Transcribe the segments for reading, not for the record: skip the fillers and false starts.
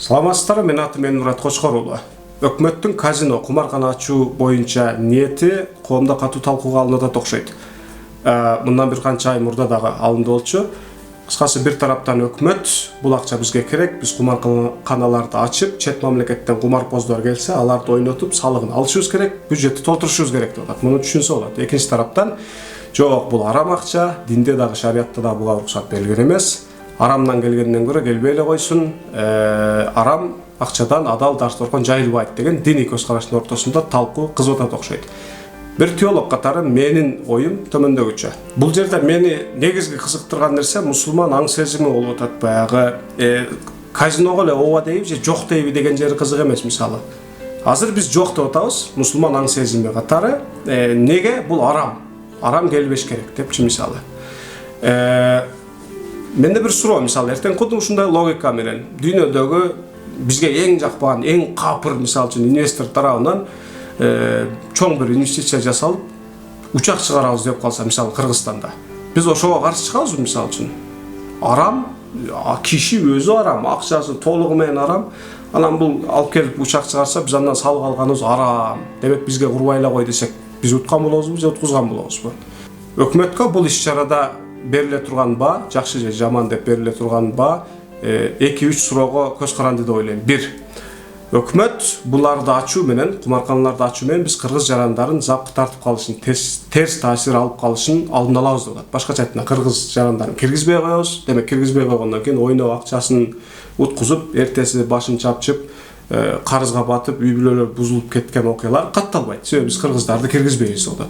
Саламатсыздарбы, мен атым Мурат Кочкор уулу. Өкмөттүн казино кумаркана ачуу боюнча ниети коомдо катуу талкууга алынат окшойт. Мындан бир канча ай мурда дагы алынды болчу. Кыскасы бир тараптан өкмөт бул акча бизге керек, биз кумарканаларды ачып, чет мамлекеттен кумарпоздор келсе, аларды ойнотуп, салыгын алышыбыз керек, бюджетти толтурушубуз керек деп атат. Муну түшүнсө болот. Экинчи тараптан жок, бул арам акча, динде дагы, шариятта дагы буга уруксат берилген эмес. Арамдан келгенден көрө келбей эле койсун. Арам акчадан адал дашторкон жайылбайт деген диний көз караштын ортосунда талкуу кызып атат окшойт. Бир теолог катары менин оюм төмөндөгүчө. Бул жерде мени негизги кызыктырган нерсе мусулман аң сезими болуп атат. Баягы казиного эле ооба дейби же жок дейби деген жери кызык эмес. Мисалы, азыр биз жок деп атабыз, мусулман аң сезими катары. Неге бул арам? Арам келбеш керек депчи мисалы. Менде бир суроо, мисалы, эртең кудум ушундай логика менен дүйнөдөгү бизге эң жакпаган, эң капыр, мисалы үчүн инвестор тарабынан чоң бир инвестиция жасалып, учак чыгарабыз деп калса, мисалы, Кыргызстанда. Биз ошого каршы чыгабызбы, мисалы үчүн? Арам, киши өзү арам, акчасы толугу менен арам. Анан бул алып келип учак чыгарса, биз андан салык алганыбыз арам. Демек бизге курбай эле кой десек, биз уткан болобузбу же уткузган болобузбу? Өкмөткө бул иш-чарада бериле турган баа, жакшы же жаман деп бериле турган баа 2-3 суроого көз каранды деп ойлойм. 1. Өкмөт буларды ачуу менен, кумарканаларды ачуу менен биз кыргыз жарандарын запкы тартып калышын, терс таасир алып калышын алдын алабыз деп атат. Башкача айтканда, кыргыз жарандарын киргизбей коебуз. Демек киргизбей койгондон кийин ойноп акчасын уткузуп, эртеси башын чапчып, карызга батып, үй бүлөлөр бузулуп кеткен окуялар катталбайт. Себеби биз кыргыздарды киргизбейбиз деп атат.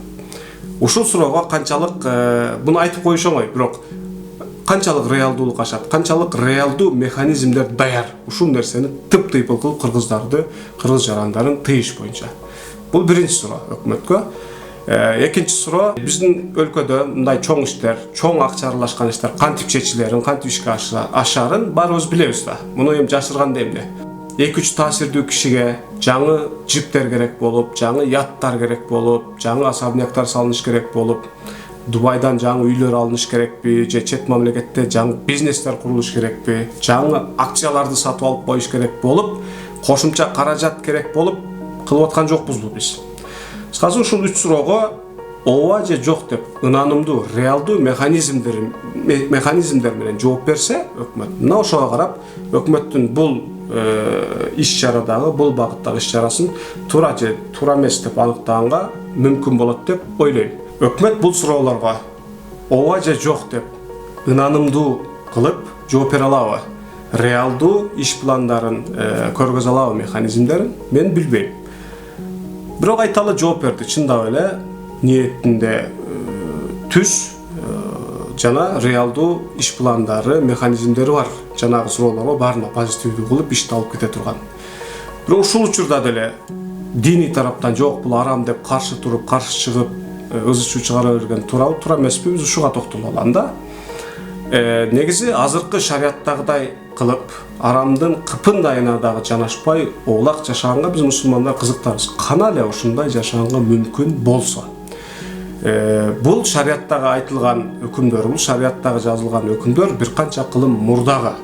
Ушул суроого канчалык буну айтып коюш оңой, бирок канчалык реалдуулук ашат, канчалык реалдуу механизмдер даяр ушул нерсени тыйпыл кылып кыргыздарды, кыргыз жарандарын тыйыш боюнча. Бул биринчи суроо өкмөткө. Экинчи суроо, биздин өлкөдө мындай чоң иштер, чоң акча аралашкан иштер кантип чечилерин, кантип ишке ашарын баарыбыз билебиз да. Муну эми жашырган да эмне. 2-3 таасирдүү кишиге жаңы жиптер керек болуп, жаңы яттар керек болуп, жаңы особняктар салыныш керек болуп, Дубайдан жаңы үйлөр алыныш керекпи, же чет мамлекетте жаңы бизнестер курулуш керекпи, жаңы акцияларды сатып алып коюш керек болуп, кошумча каражат керек болуп кылып аткан жокпузбу биз. Кыскасы ушул 3 суроого ооба же жок деп ынанымдуу, реалдуу механизмдер менен жооп берсе өкмөт, мына ошого карап өкмөттүн бул иш-чарадагы, бул багыттагы иш-чарасын туура же туура эмес деп аныктаганга мүмкүн болот деп ойлойм. Өкмөт бул суроолорго ооба же жок деп ынанымдуу кылып жооп бере алабы? Реалдуу иш пландарын көргөзө алабы, механизмдерин? Мен билбейм. Бирок айталы жооп берди, чындап эле ниетинде түз жана реалдуу иш пландары, механизмдери бар. Жанагы суроолорго баарына позитивдүү кылып ишти алып кете турган. Бирок ушул учурда деле диний тараптан жок, бул арам деп каршы туруп, каршы чыгып, ызы чуу чыгара берген туурабы, туура эмеспи? Биз ушуга токтоло алам да. Негизи азыркы шарияттагыдай кылып, арамдын кыпындайына дагы жанашпай, оолак жашаганга биз мусулмандар кызыктарбыз. Кана эле ушундай жашаганга мүмкүн болсо. Бул шарияттагы айтылган өкүмдөр, бул шарияттагы жазылган өкүмдөр бир канча кылым мурдагы.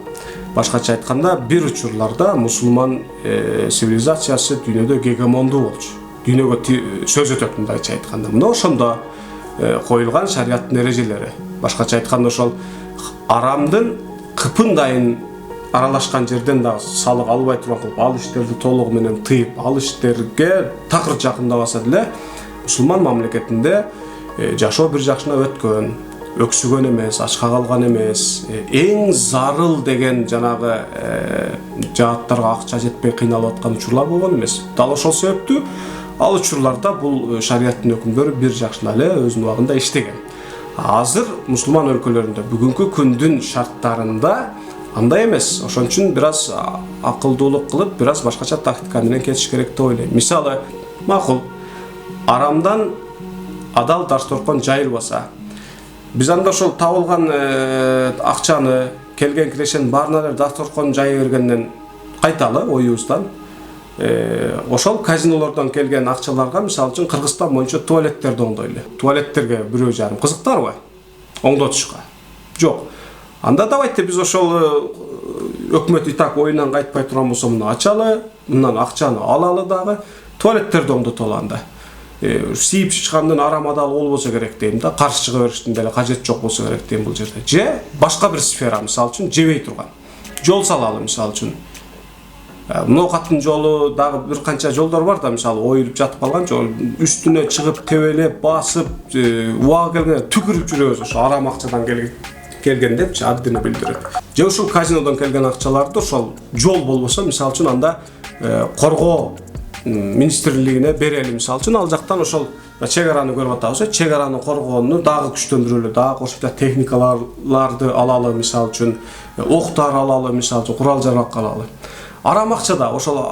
Башкача айтканда, бир учурларда мусулман цивилизациясы дүйнөдө гегемондуу болчу. Дүйнөгө сөз өтөт, мындайча айтканда. Мына ошондо коюлган шарияттын эрежелери. Башкача айтканда, ошол арамдын кыпындайын аралашкан жерден дагы салык албай турган кылып, ал иштерди толугу менен тыйып, ал иштерге такыр жакындабаса деле мусулман мамлекетинде жашоо бир жакшына өткөн, өксүгөн эмес, ачка калган эмес, эң зарыл деген жанагы жааттарга акча жетпей кыйналып аткан учурлар болгон эмес. Дал ошол себептүү ал учурларда бул шарияттын өкүмдөрү бир жакшына эле өзүнүн убагында иштеген. Азыр мусулман өлкөлөрүндө бүгүнкү күндүн шарттарында андай эмес. Ошон үчүн бир аз акылдуулук кылып, бир аз башкача тактика менен кетиш керек деп ойлойм. Мисалы, макул, арамдан адал дашторкон жайылбаса, биз анда ошол табылган акчаны, келген кирешенин баарына эле дашторкон жая бергенден кайталы оюбуздан ошол казинолордон келген акчаларга, мисалы үчүн Кыргызстан боюнча туалеттерди оңдойлу. Туалеттерге бирөө жарым кызыктарбы? Оңдотушка. Жок. Анда давайте биз ошол өкмөт и так оюндан кайтпай турган болсо муну ачалы, мындан акчаны алалы дагы, туалеттерди оңдотолу анда. Сийип чычкандын арамадалы болбосо керек дейм да, каршы чыга бериштин деле кажети жок болсо керек дейм бул жерде. Же башка бир сфера, мисалы үчүн жебей турган. Жол салалы мисалы үчүн. Ноокаттын жолу дагы бир канча жолдор бар да, мисалы оюлуп жатып калган жол, үстүнө чыгып, тебелеп, басып, уага келгенде түкүрүп жүрөбүз, ошо арам акчадан келген депчи аддини билдирет. Же ушул казинодон келген акчаларды ошол жол болбосо, мисалы үчүн анда коргоо министрлигине берели, мисалы үчүн ал жактан ошол чек араны көрүп атабыз, чек араны коргоону дагы күчтөндүрөлү, дагы кошумча техникаларды алалы, мисалы үчүн октар алалы, мисалы үчүн курал жарак алалы. Арам акчада ошол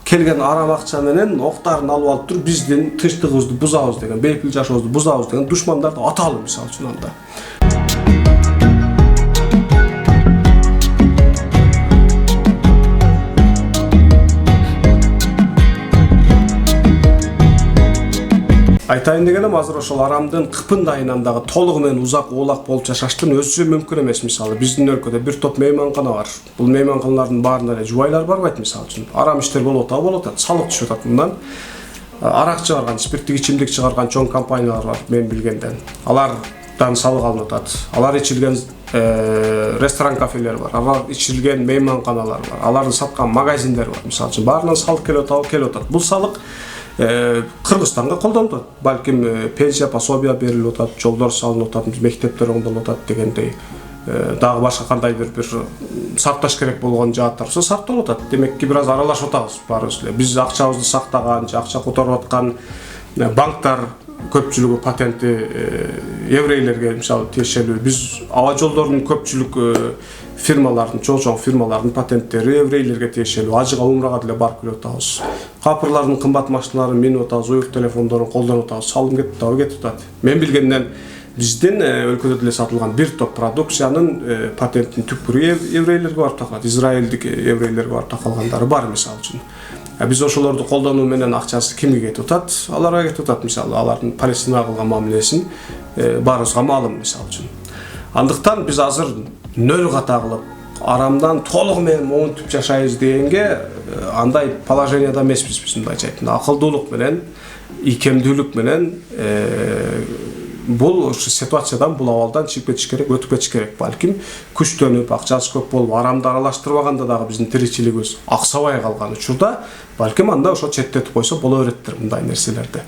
келген арам акча менен октарын алып алып туруп биздин тынчтыгыбызды бузабыз деген, бейпил жашообузду бузабыз деген душмандарды аталы, мисалы үчүн анда. Айтайын дегеним, азыр ошол арамдын кыпындайынан дагы толугу менен узак оолак болуп жашаштын өзү мүмкүн эмес. Мисалы биздин өлкөдө бир топ мейманкана бар. Бул мейманканалардын баарында эле жубайлар барбайт, мисалы үчүн. Арам иштер болуп атат, салык түшүп атат мындан. Арак чыгарган, спирттик ичимдик чыгарган чоң компаниялар бар, мен билгенден. Алардан салык алынып атат. Алар ичилген ресторан, кафелер бар. Алар ичилген мейманканалар бар. Алардын саткан магазиндер бар. Мисалы үчүн баарынан салык келип атат. Бул салык Кыргызстанга колдонуп атат. Балким пенсия, пособия берилип атат, жолдор салынып атат, мектептер оңдолуп атат дегендей. Дагы башка кандайдыр бир сарпташ керек болгон жааттар болсо сарпталып атат. Демекки бир аз аралашып атабыз баарыбыз эле. Биз акчабызды сактаган, акча которуп аткан банктар көпчүлүгү патенти еврейлерге мисалы тиешелүү. Биз аба жолдорунун көпчүлүк фирмалардын, чоң фирмалардын патенттери еврейлерге тиешелүү. Ажыга умрага деле барып келип атабыз. Капырлардын кымбат машиналарын минип атабыз, уюк телефондорун колдонуп атабыз. Салым кетип атат. Мен билгенден биздин өлкөдө деле сатылган бир топ продукциянын патентин түпкүрү еврейлерге барып такалат. Израилдик еврейлерге барып такалгандары бар, мисалы үчүн. Биз ошолорду колдонуу менен акчасы кимге кетип атат? Аларга кетип атат, мисалы, алардын Палестинага кылган мамилесин баарыбызга маалым, мисалы үчүн. Андыктан биз азыр нөл ката кылып, арамдан толугу менен моунтуп жашайбыз дегенге андай положенияда эмеспиз биз, мындайча айтканда. Акылдуулук менен, ийкемдүүлүк менен бул ситуациядан, бул абалдан чыгып кетиш керек, өтүп кетиш керек. Балким күчтөнүп, акчасы көп болуп, арамды аралаштырбаганда дагы биздин тиричилигибиз аксабай калган учурда, балким анда ошо четтетип койсо боло береттир мындай нерселерди.